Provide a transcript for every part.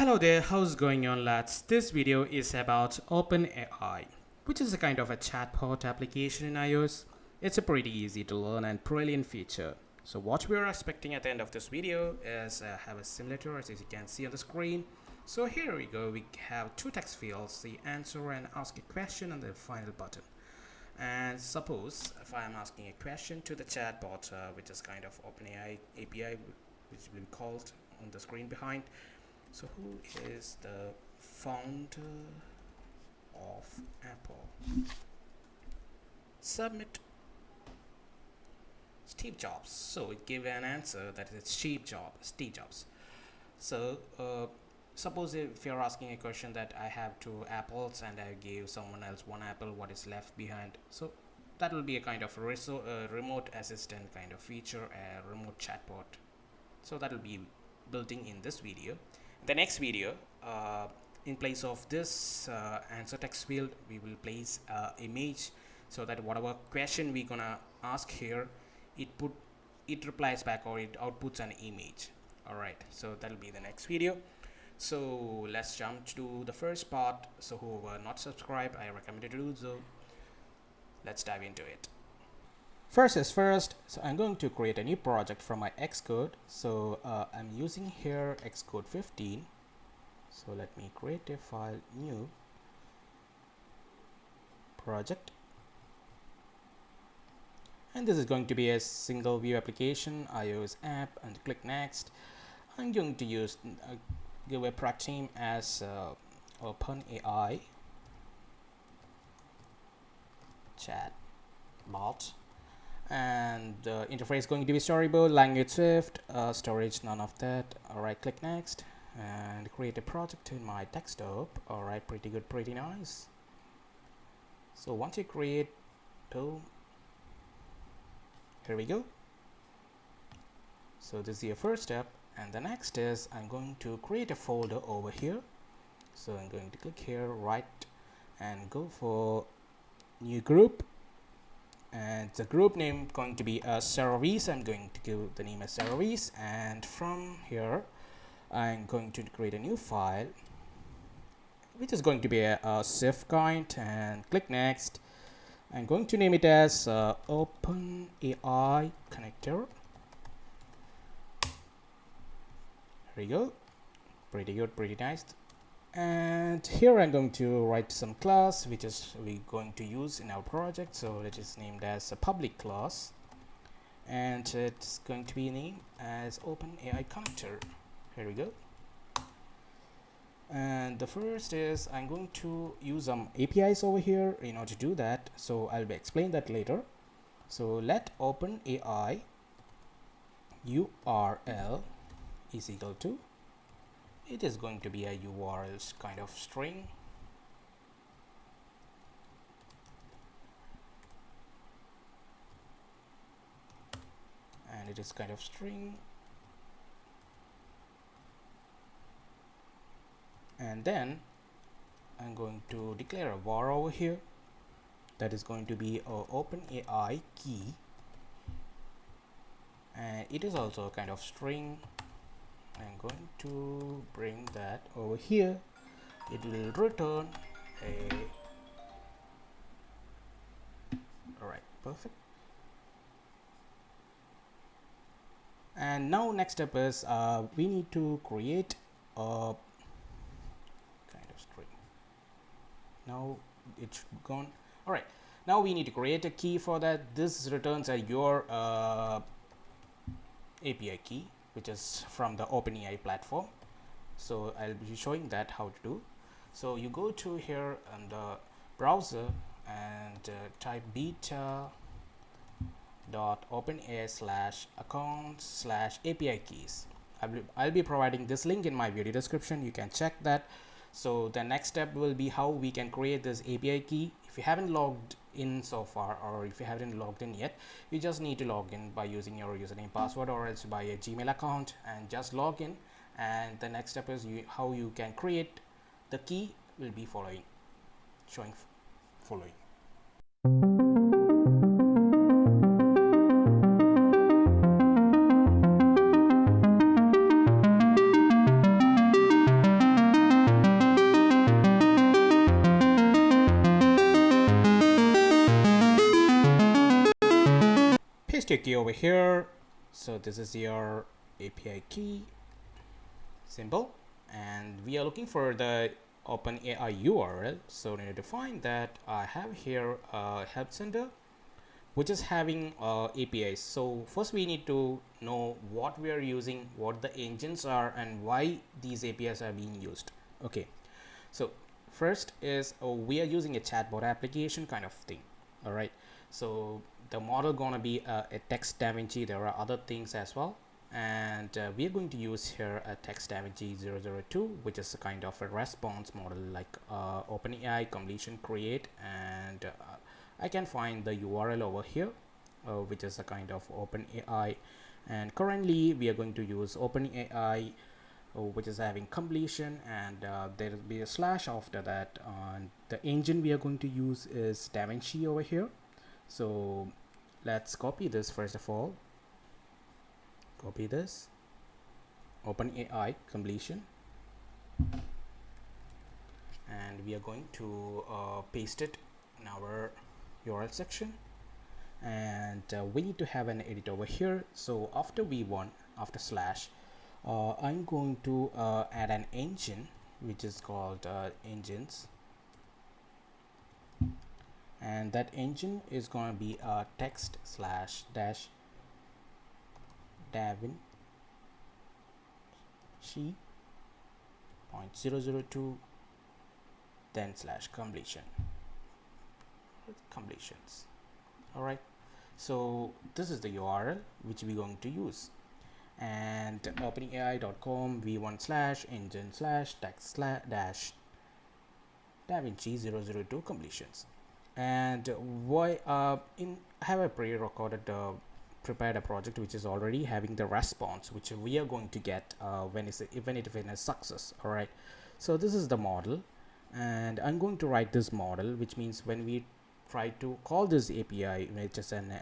Hello there, how's going on lads? This video is about OpenAI, which is a kind of a chatbot application in iOS. It's a pretty easy to learn and brilliant feature. So what we are expecting at the end of this video is have a similar to as you can see on the screen. So here we go, we have two text fields, the answer and ask a question and the final button. And suppose if I am asking a question to the chatbot, which is kind of OpenAI API, which will be called on the screen behind. So who is the founder of Apple? Submit. Steve Jobs. So it gave an answer that it's Steve Jobs. So suppose if you're asking a question that I have two apples and I gave someone else one apple, what is left behind? So that will be a kind of remote assistant kind of feature, a remote chatbot. So that will be building in this video. The next video, in place of this answer text field, we will place image, so that whatever question we're gonna ask here, it replies back or it outputs an image. Alright, so that'll be the next video. So let's jump to the first part. So who were not subscribed, I recommend you to do so. Let's dive into it. First is first, so I'm going to create a new project from my Xcode. So I'm using here Xcode 15. So let me create a file, new project. And this is going to be a single view application, iOS app, and click next. I'm going to use give a product name as OpenAI ChatBot. And the interface is going to be storyboard, language Swift, storage none of that. Alright, click next and create a project in my desktop. Alright, pretty good, pretty nice. So once you create, here we go. So this is your first step, and the next is I'm going to create a folder over here. So I'm going to click here, right, and go for new group. And the group name going to be service. I'm going to give the name as service, and from here I'm going to create a new file which is going to be a zip kind, and click next. I'm going to name it as OpenAI connector. Here we go, pretty good, pretty nice. And here I'm going to write some class which is we're going to use in our project. So it is named as a public class, and it's going to be named as OpenAI connector. Here we go. And the first is I'm going to use some APIs over here in order to do that. So I'll be explain that later. So let OpenAI URL is equal to, it is going to be a URL kind of string, and it is kind of string, and then I'm going to declare a var over here that is going to be a OpenAI key, and it is also a kind of string. I'm going to bring that over here. It will return a, alright, perfect. And now next step is we need to create a kind of string. Now it's gone. Alright, now we need to create a key for that. This returns a your API key, which is from the OpenAI platform. So I'll be showing that how to do. So you go to here on the browser and type beta.openai/account/API keys. I'll be providing this link in my video description. You can check that. So the next step will be how we can create this API key. If you haven't logged in so far, or if you haven't logged in yet, you just need to log in by using your username, password, or else by a Gmail account, and just log in. And the next step is how you can create the key will be following. a key over here. So this is your API key, simple, and we are looking for the OpenAI URL. So in order to find that, I have here a help center which is having APIs. So first we need to know what we are using, what the engines are, and why these APIs are being used. Okay, so first is we are using a chatbot application kind of thing. All right, so the model gonna be a text DaVinci. There are other things as well, and we are going to use here a text DaVinci 002, which is a kind of a response model like OpenAI completion create, and I can find the URL over here, which is a kind of OpenAI, and currently we are going to use OpenAI, which is having completion, and there will be a slash after that. And the engine we are going to use is DaVinci over here. So let's copy this first of all. Copy this, OpenAI completion, and we are going to paste it in our URL section, and we need to have an edit over here. So after v1, after slash, I'm going to add an engine which is called engines, and that engine is going to be text slash dash DaVinci 0.002, then slash completions. All right, so this is the URL which we're going to use, and openai.com v1 slash engine slash text slash dash DaVinci 002 completions. And why I have a pre-recorded prepared a project which is already having the response which we are going to get when it's even if it is success. All right, so this is the model, and I'm going to write this model, which means when we try to call this API, which is an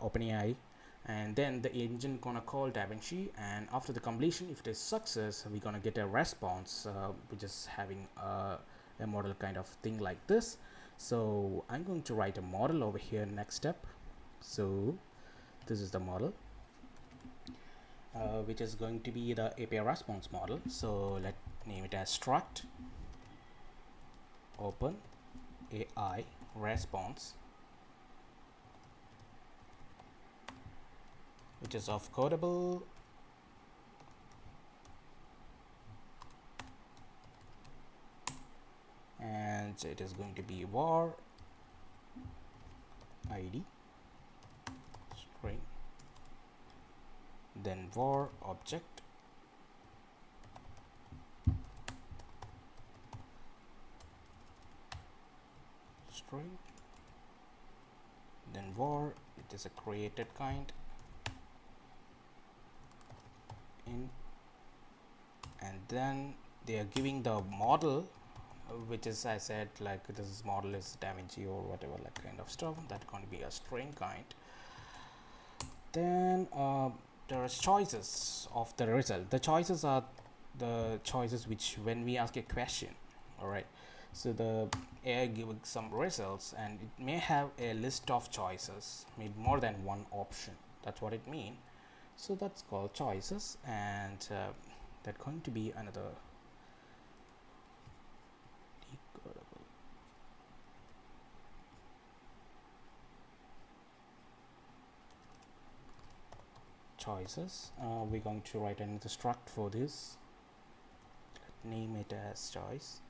OpenAI, and then the engine gonna call DaVinci, and after the completion, if it is success, we're gonna get a response which is having a model kind of thing like this. So I'm going to write a model over here next step. So this is the model, which is going to be the API response model. So let's name it as struct OpenAI response, which is of codable, and it is going to be var id string, then var object, string, then var, it is a created kind, in, and then they are giving the model, which is, I said, like this model is DaVinci or whatever, like kind of stuff. That's going to be a string kind. Then there are choices of the result. The choices are the choices which when we ask a question. All right, so the AI giving some results, and it may have a list of choices, maybe more than one option. That's what it means. So that's called choices, and that's going to be another decodable choices. We're going to write another struct for this. Let's name it as choice.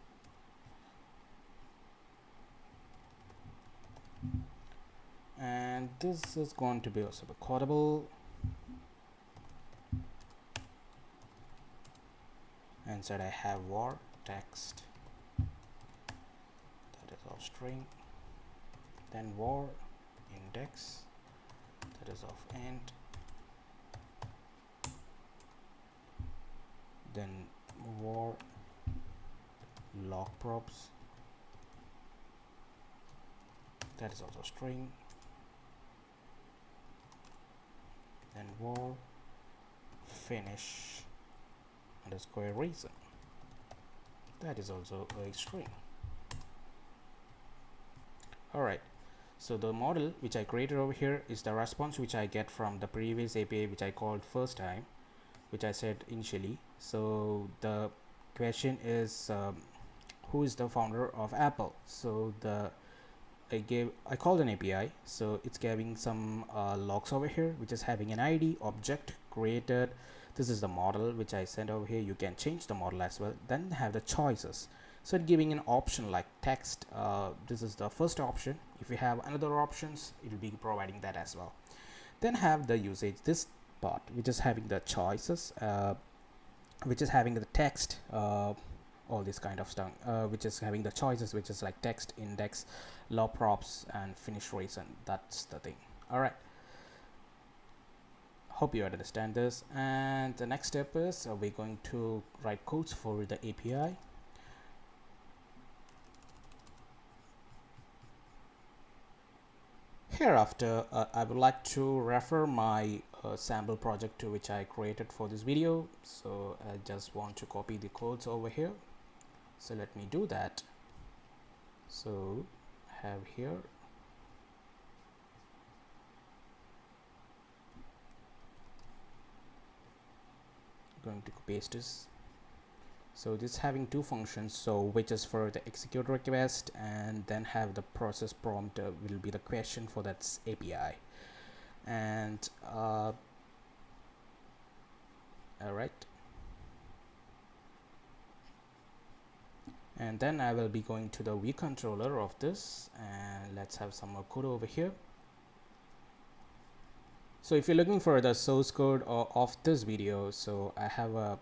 And this is going to be also codable. Inside I have var text, that is of string, then var index, that is of int, then var log props, that is also string, then var finish underscore reason, that is also a string. All right, So the model which I created over here is the response which I get from the previous API which I called first time, which I said initially. So the question is who is the founder of Apple? So I called an API, so it's giving some logs over here, which is having an ID, object created. This is the model which I sent over here. You can change the model as well. Then have the choices. So it giving an option like text. This is the first option. If you have another options, it will be providing that as well. Then have the usage. This part which is having the choices, which is having the text. All this kind of stuff, which is having the choices, which is like text, index, law props, and finish reason. That's the thing. All right, hope you understand this. And the next step is we're going to write codes for the API. Hereafter, I would like to refer my sample project to which I created for this video. So I just want to copy the codes over here. So let me do that. So have here going to paste this. So this having two functions, so which is for the execute request, and then have the process prompt will be the question for that API. And all right, and then I will be going to the view controller of this, and let's have some more code over here. So if you're looking for the source code of this video, so I have a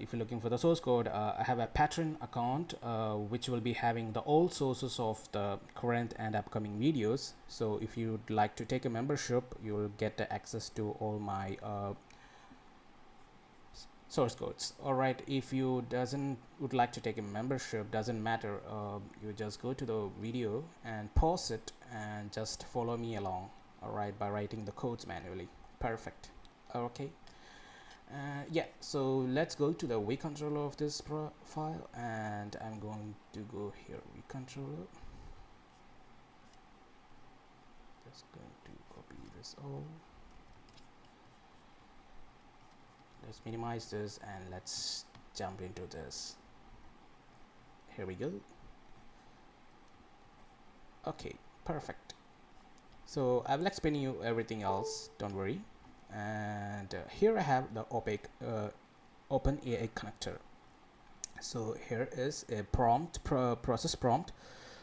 if you're looking for the source code, I have a Patreon account which will be having the old sources of the current and upcoming videos. So if you'd like to take a membership, you will get access to all my source codes. All right, if you would like to take a membership, doesn't matter, you just go to the video and pause it and just follow me along, all right, by writing the codes manually. Perfect. Okay, yeah, so let's go to the view controller of this file, and I'm going to go here, view controller, just going to copy this all. Let's minimize this and let's jump into this. Here we go. Okay, perfect. So I will explain you everything else, don't worry. And here I have the OpenAI connector. So here is a process prompt,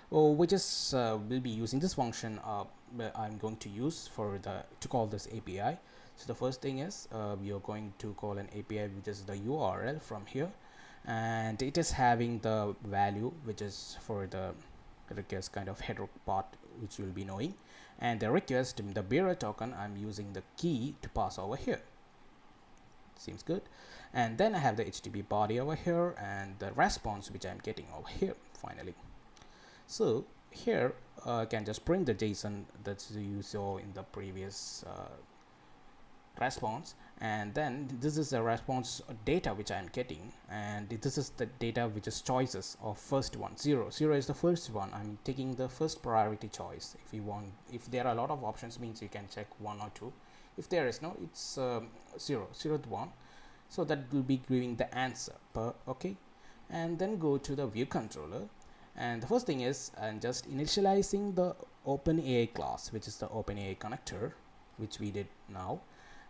which is will be using this function I'm going to use to call this API. So the first thing is we are going to call an API, which is the URL from here, and it is having the value which is for the request kind of header part, which you will be knowing, and the request, the bearer token, I'm using the key to pass over here. Seems good. And then I have the HTTP body over here and the response which I'm getting over here finally. So here I can just print the JSON that you saw in the previous response, and then this is the response data which I am getting, and this is the data which is choices of first one. 0 is the first one. I'm taking the first priority choice. If there are a lot of options, means you can check 1 or 2. If there is no, it's 0th one, so that will be giving the answer okay. And then go to the view controller, and the first thing is I'm just initializing the OpenAI class, which is the OpenAI connector, which we did now.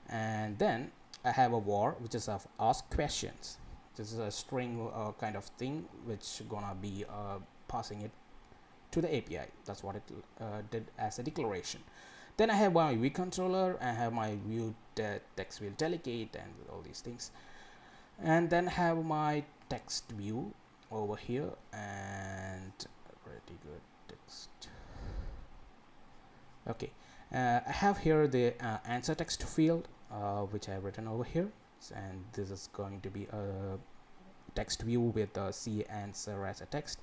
And then I have a var which is of ask questions. This is a string kind of thing which gonna be passing it to the API. That's what it did as a declaration. Then I have my view controller, I have my view text view delegate and all these things, and then have my text view over here, and pretty good text. Okay, I have here the answer text field which I have written over here, and this is going to be a text view with the C answer as a text,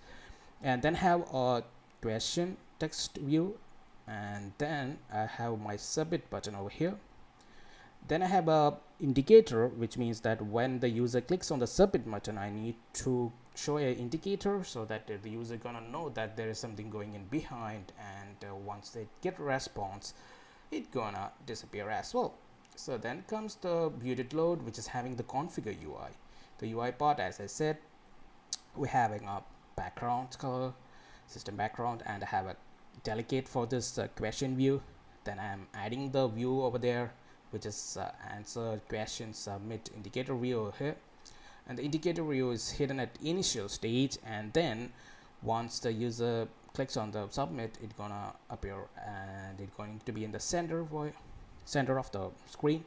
and then have a question text view, and then I have my submit button over here, Then I have a indicator, which means that when the user clicks on the submit button, I need to show an indicator so that the user gonna know that there is something going in behind, and once they get a response, it gonna disappear as well. So then comes the viewed load, which is having the configure UI. The UI part, as I said, we're having a background color, system background, and I have a delegate for this question view. Then I'm adding the view over there, which is answer question submit indicator view over here, and the indicator view is hidden at initial stage, and then once the user clicks on the submit, it's gonna appear and it's going to be in the center of the screen.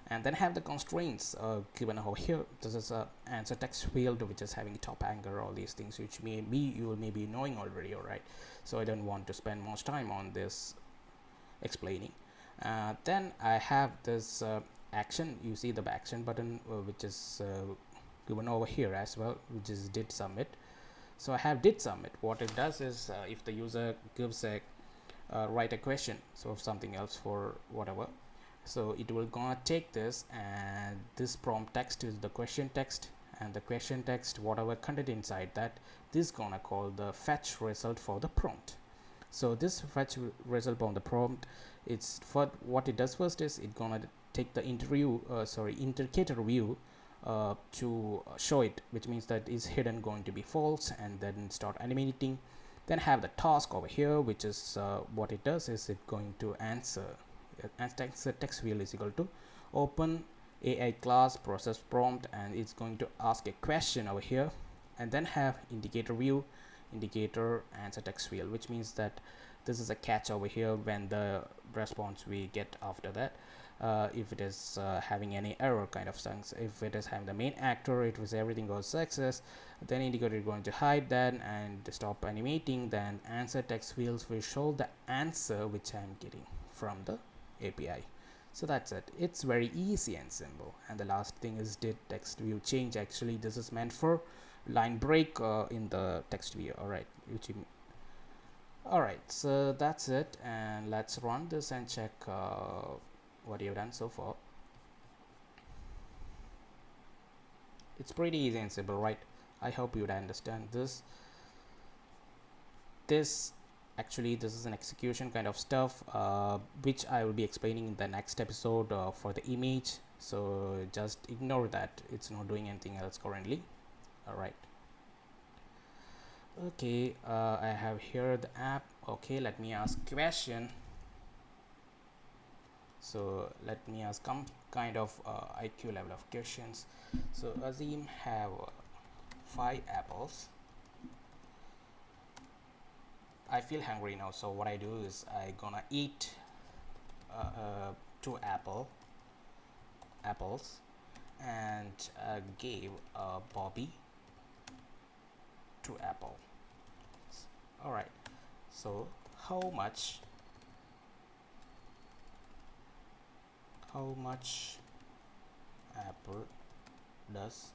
And then have the constraints given over here. This is a answer text field, which is having top anchor, all these things which maybe you will maybe knowing already. All right, so I don't want to spend much time on this explaining. Then I have this action. You see the action button, which is given over here as well, which is did submit. So I have did submit. What it does is if the user gives a write a question, so something else for whatever, so it will gonna take this, and this prompt text is the question text, and the question text, whatever content inside that, this gonna call the fetch result for the prompt. So this fetch result on the prompt, it's for what it does first is it gonna take the indicator view to show it, which means that is hidden going to be false, and then start animating. Then have the task over here, which is what it does is it going to answer text field is equal to open AI class process prompt, and it's going to ask a question over here, and then have indicator view, indicator answer text field, which means that this is a catch over here when the response we get after that. If it is having any error kind of things, if it is having the main actor, it was everything goes success, then indicator is going to hide that and stop animating. Then answer text fields will show the answer which I'm getting from the API. So that's it. It's very easy and simple. And the last thing is did text view change. Actually, this is meant for line break in the text view. All right, so that's it, and let's run this and check what you've done so far. It's pretty easy and simple, right? I hope you would understand this. This is an execution kind of stuff, which I will be explaining in the next episode for the image. So just ignore that. It's not doing anything else currently. All right. Okay, I have here the app. Okay, let me ask question. So let me ask some kind of IQ level of questions. So Azim have 5 apples. I feel hungry now, so what I do is I gonna eat 2 apples, and gave Bobby 2 apples. All right, so how much apple does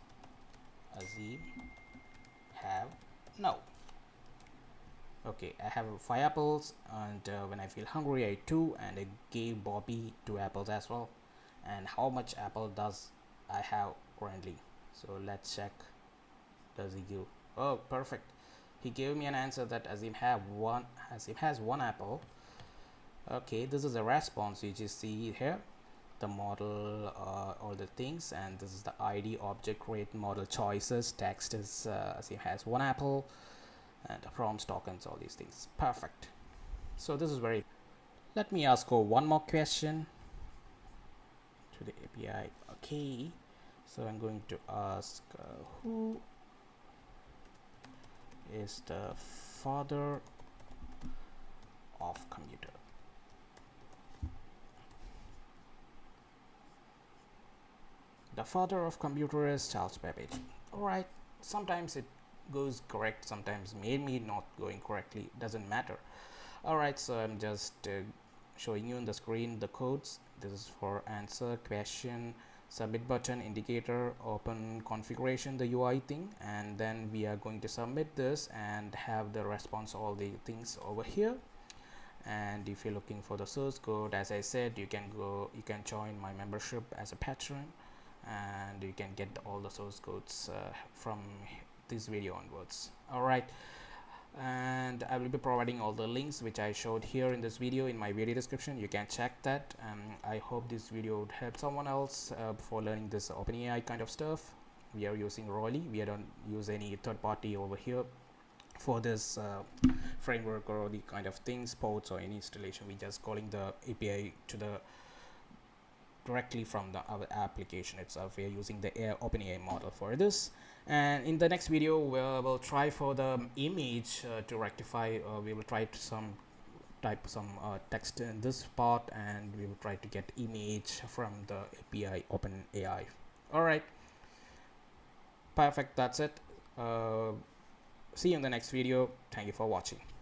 Azim have now? Okay, I have 5 apples, and when I feel hungry I ate 2, and I gave Bobby 2 apples as well. And how much apple does I have currently? So let's check. Does he give? Oh, perfect. He gave me an answer that Azim has 1 apple. Okay, this is a response. You just see here the model, all the things, and this is the ID, object, rate, model choices. Text is Azim has 1 apple, and prompts, tokens, all these things. Perfect. So this is very. Let me ask one more question to the API. Okay, so I'm going to ask who is the father of computer? The father of computer is Charles Babbage. Alright, sometimes it goes correct, sometimes maybe not going correctly, doesn't matter. Alright, so I'm just showing you on the screen the codes. This is for answer, question, submit button, indicator, open configuration, the UI thing, and then we are going to submit this and have the response, all the things over here. And if you're looking for the source code, as I said, you can join my membership as a patron, and you can get all the source codes from this video onwards. All right, and I will be providing all the links which I showed here in this video in my video description. You can check that. I hope this video would help someone else for learning this OpenAI kind of stuff. We are using Rolly. We don't use any third party over here for this framework or the kind of things, ports or any installation. We just calling the API to the directly from our application itself. We are using the OpenAI model for this. And in the next video, we'll try for the image to rectify. We will try to type some text in this part, and we will try to get image from the API OpenAI. All right, perfect. That's it. See you in the next video. Thank you for watching.